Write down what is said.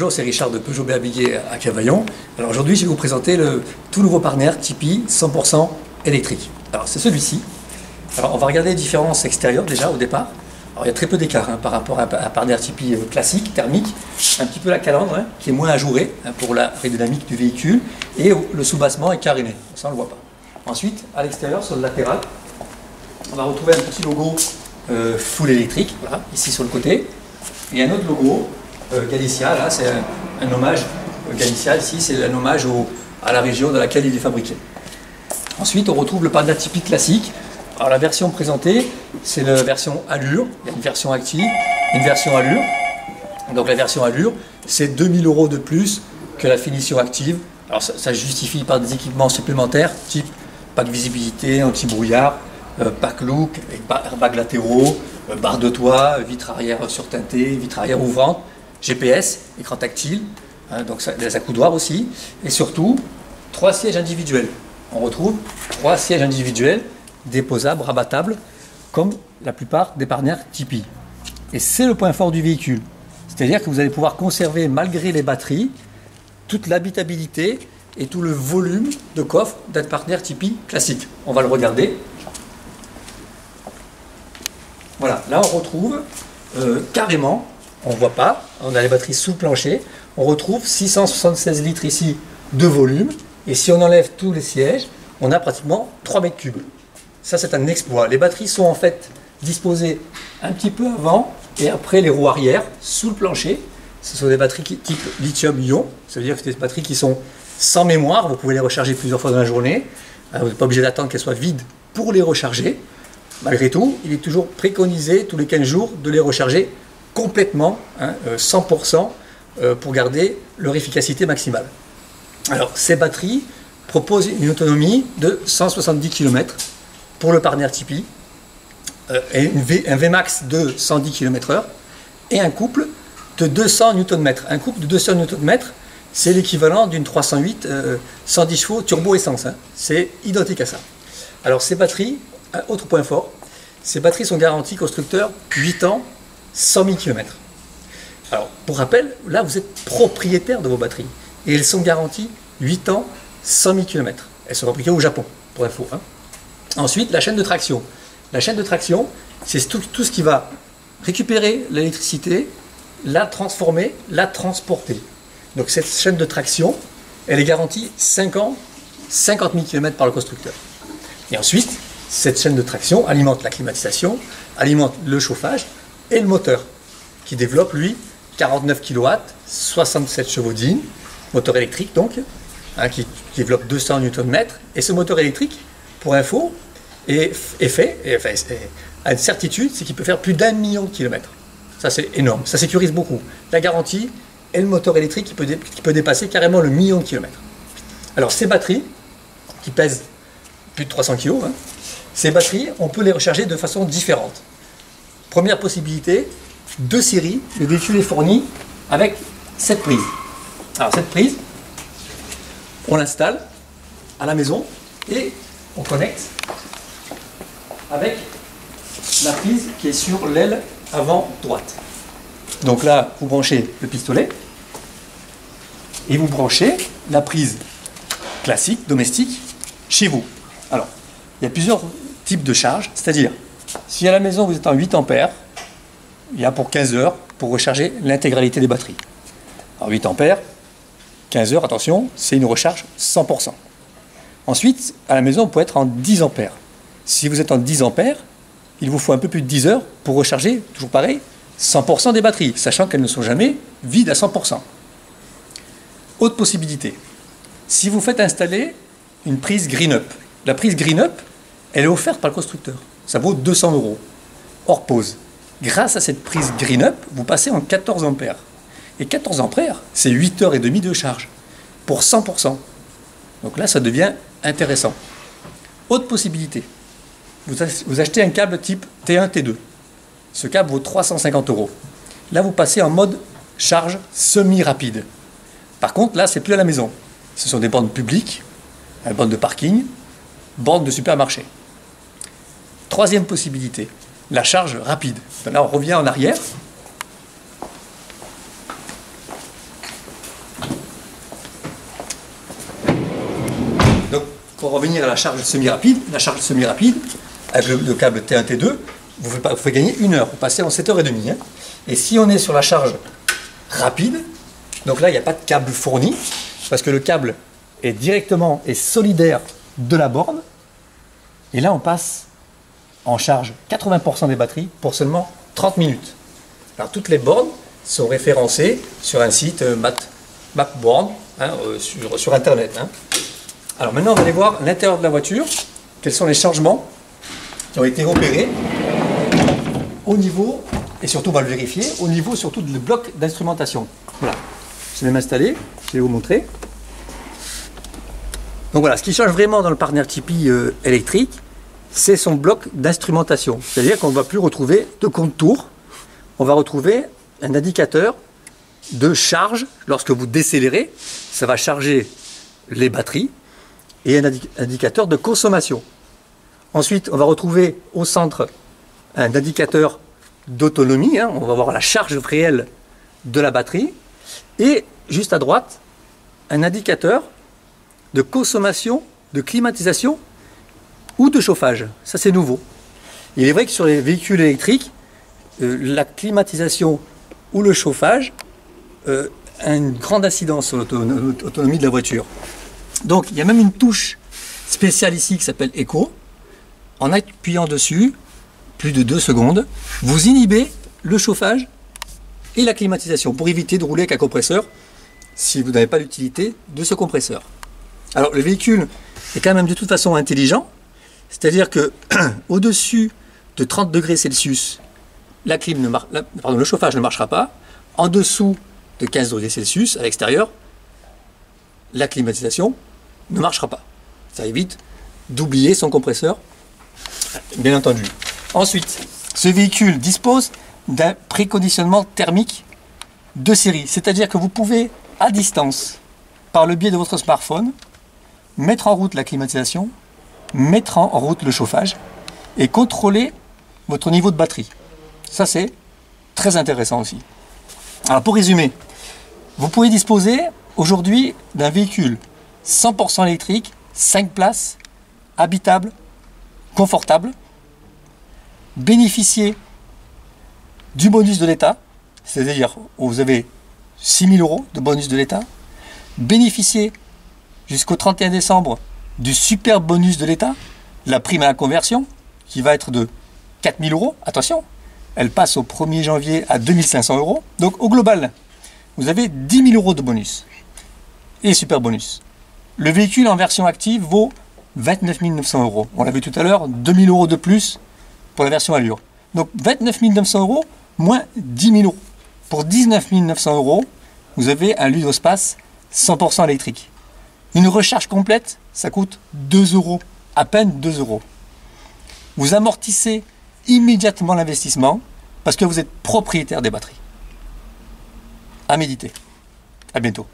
Bonjour, c'est Richard de Peugeot Béabigué à Cavaillon. Alors aujourd'hui, je vais vous présenter le tout nouveau partenaire Tipeee 100% électrique. Alors c'est celui-ci. Alors on va regarder les différences extérieures déjà au départ. Alors il y a très peu d'écart par rapport à un partenaire Tipeee classique, thermique. Un petit peu la calandre qui est moins ajourée pour l'aérodynamique du véhicule. Et le soubassement est caréné, ça on ne le voit pas. Ensuite, à l'extérieur, sur le latéral, on va retrouver un petit logo full électrique, voilà, ici sur le côté. Et un autre logo, Galicia, là c'est un hommage, Galicia ici c'est un hommage à la région dans laquelle il est fabriqué. Ensuite on retrouve le partenaire Tipeee classique. Alors la version présentée c'est la version Allure, il y a une version active, une version Allure. Donc la version Allure c'est 2000 € de plus que la finition active. Alors ça se justifie par des équipements supplémentaires type pack visibilité, anti-brouillard, pack look, airbags latéraux, barre de toit, vitre arrière surteintée, vitre arrière ouvrante, GPS, écran tactile, donc des accoudoirs aussi, et surtout 3 sièges individuels. On retrouve 3 sièges individuels déposables, rabattables, comme la plupart des partenaires Tipeee. Et c'est le point fort du véhicule. C'est-à-dire que vous allez pouvoir conserver, malgré les batteries, toute l'habitabilité et tout le volume de coffre d'un partenaire Tipeee classique. On va le regarder. Voilà, là on retrouve carrément, on ne voit pas, on a les batteries sous plancher, on retrouve 676 litres ici de volume, et si on enlève tous les sièges, on a pratiquement 3 mètres cubes. Ça c'est un exploit. Les batteries sont en fait disposées un petit peu avant et après les roues arrière, sous le plancher. Ce sont des batteries type lithium-ion, ça veut dire que c'est des batteries qui sont sans mémoire, vous pouvez les recharger plusieurs fois dans la journée, vous n'êtes pas obligé d'attendre qu'elles soient vides pour les recharger. Malgré tout, il est toujours préconisé tous les 15 jours de les recharger complètement, 100%, pour garder leur efficacité maximale. Alors, ces batteries proposent une autonomie de 170 km pour le partenaire Tipeee, et un Vmax de 110 km/h et un couple de 200 Nm. Un couple de 200 Nm, c'est l'équivalent d'une 308 110 chevaux turbo essence. C'est identique à ça. Alors, ces batteries, autre point fort, ces batteries sont garanties constructeur 8 ans, 100 000 km. Alors, pour rappel, là, vous êtes propriétaire de vos batteries. Et elles sont garanties 8 ans, 100 000 km. Elles sont fabriquées au Japon, pour info. Ensuite, la chaîne de traction. La chaîne de traction, c'est tout ce qui va récupérer l'électricité, la transformer, la transporter. Donc, cette chaîne de traction, elle est garantie 5 ans, 50 000 km par le constructeur. Et ensuite, cette chaîne de traction alimente la climatisation, alimente le chauffage et le moteur, qui développe, lui, 49 kW, 67 chevaux d'In, moteur électrique donc, qui développe 200 Nm. Et ce moteur électrique, pour info, a une certitude, c'est qu'il peut faire plus d'1 million de kilomètres. Ça, c'est énorme. Ça sécurise beaucoup la garantie et le moteur électrique qui peut dépasser carrément le million de kilomètres. Alors, ces batteries, qui pèsent plus de 300 kg, ces batteries, on peut les recharger de façon différente. Première possibilité, 2 séries, le véhicule est fourni avec cette prise. Alors cette prise, on l'installe à la maison et on connecte avec la prise qui est sur l'aile avant droite. Donc là, vous branchez le pistolet et vous branchez la prise classique, domestique, chez vous. Alors, il y a plusieurs types de charge, c'est-à-dire, si à la maison vous êtes en 8 ampères, il y a pour 15 heures pour recharger l'intégralité des batteries. Alors 8 ampères, 15 heures, attention, c'est une recharge 100%. Ensuite, à la maison, vous pouvez être en 10 ampères. Si vous êtes en 10 ampères, il vous faut un peu plus de 10 heures pour recharger, toujours pareil, 100% des batteries, sachant qu'elles ne sont jamais vides à 100%. Autre possibilité, si vous faites installer une prise Green-Up. La prise Green-Up, elle est offerte par le constructeur. Ça vaut 200 €, hors pause. Grâce à cette prise Green-Up, vous passez en 14 ampères. Et 14 ampères, c'est 8h30 de charge, pour 100%. Donc là, ça devient intéressant. Autre possibilité, vous achetez un câble type T1, T2. Ce câble vaut 350 €. Là, vous passez en mode charge semi-rapide. Par contre, là, c'est plus à la maison. Ce sont des bornes publiques, bornes de parking, bornes de supermarché. Troisième possibilité, la charge rapide. Là, on revient en arrière. Donc, pour revenir à la charge semi-rapide, avec le câble T1, T2, vous pouvez gagner 1 heure. Vous passez en 7h30. Hein. Et si on est sur la charge rapide, donc là, il n'y a pas de câble fourni, parce que le câble est directement et solidaire de la borne. Et là, on passe en charge 80% des batteries pour seulement 30 minutes. Alors, toutes les bornes sont référencées sur un site Mapborn, hein, sur Internet. Hein. Alors maintenant, on va aller voir l'intérieur de la voiture. Quels sont les changements qui ont été opérés au niveau, et surtout on va le vérifier, au niveau surtout du bloc d'instrumentation. Voilà, je vais m'installer, je vais vous montrer. Donc voilà, ce qui change vraiment dans le Partner Tipeee électrique, c'est son bloc d'instrumentation. C'est-à-dire qu'on ne va plus retrouver de compte-tours, on va retrouver un indicateur de charge. Lorsque vous décélérez, ça va charger les batteries, et un indicateur de consommation. Ensuite, on va retrouver au centre un indicateur d'autonomie, hein, on va voir la charge réelle de la batterie, et juste à droite, un indicateur de consommation, de climatisation ou de chauffage. Ça, c'est nouveau. Il est vrai que sur les véhicules électriques, la climatisation ou le chauffage a une grande incidence sur l'autonomie de la voiture. Donc, il y a même une touche spéciale ici qui s'appelle Eco. En appuyant dessus, plus de 2 secondes, vous inhibez le chauffage et la climatisation pour éviter de rouler avec un compresseur si vous n'avez pas l'utilité de ce compresseur. Alors, le véhicule est quand même de toute façon intelligent, c'est-à-dire que au-dessus de 30 degrés Celsius, le chauffage ne marchera pas. En dessous de 15 degrés Celsius à l'extérieur, la climatisation ne marchera pas. Ça évite d'oublier son compresseur, bien entendu. Ensuite, ce véhicule dispose d'un préconditionnement thermique de série, c'est-à-dire que vous pouvez, à distance, par le biais de votre smartphone, mettre en route la climatisation, mettre en route le chauffage et contrôler votre niveau de batterie. Ça, c'est très intéressant aussi. Alors, pour résumer, vous pouvez disposer aujourd'hui d'un véhicule 100% électrique, 5 places, habitable, confortable, bénéficier du bonus de l'État, c'est-à-dire vous avez 6 000 € de bonus de l'État, bénéficier jusqu'au 31 décembre du super bonus de l'État, la prime à la conversion, qui va être de 4 000 €, attention, elle passe au 1er janvier à 2 500 €, donc au global, vous avez 10 000 € de bonus et super bonus. Le véhicule en version active vaut 29 900 €. On l'a vu tout à l'heure, 2 000 € de plus pour la version Allure. Donc 29 900 € moins 10 000 €. Pour 19 900 €, vous avez un Ludospace 100% électrique. Une recharge complète, ça coûte 2 €, à peine 2 €. Vous amortissez immédiatement l'investissement parce que vous êtes propriétaire des batteries. À méditer. À bientôt.